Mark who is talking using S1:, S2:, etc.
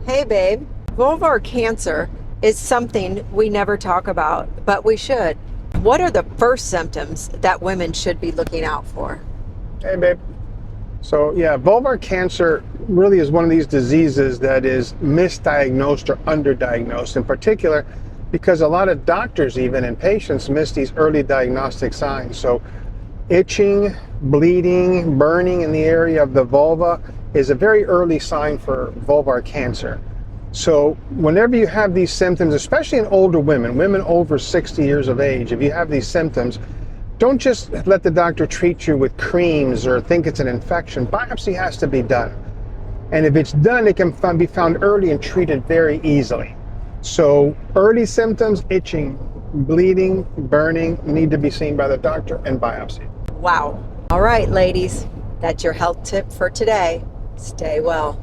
S1: Hey babe, vulvar cancer is something we never talk about, but we should. What are the first symptoms that women should be looking out for?
S2: Hey, babe. So, yeah, vulvar cancer really is one of these diseases that is misdiagnosed or underdiagnosed, in particular because a lot of doctors, even and patients, miss these early diagnostic signs. So, itching, bleeding, burning in the area of the vulva is a very early sign for vulvar cancer. So, whenever you have these symptoms, especially in older women, women over 60 years of age, if you have these symptoms, don't just let the doctor treat you with creams or think it's an infection. Biopsy has to be done. And if it's done, it can be found early and treated very easily. So early symptoms, itching, bleeding, burning, need to be seen by the doctor and biopsy.
S1: Wow. All right, ladies, that's your health tip for today. Stay well.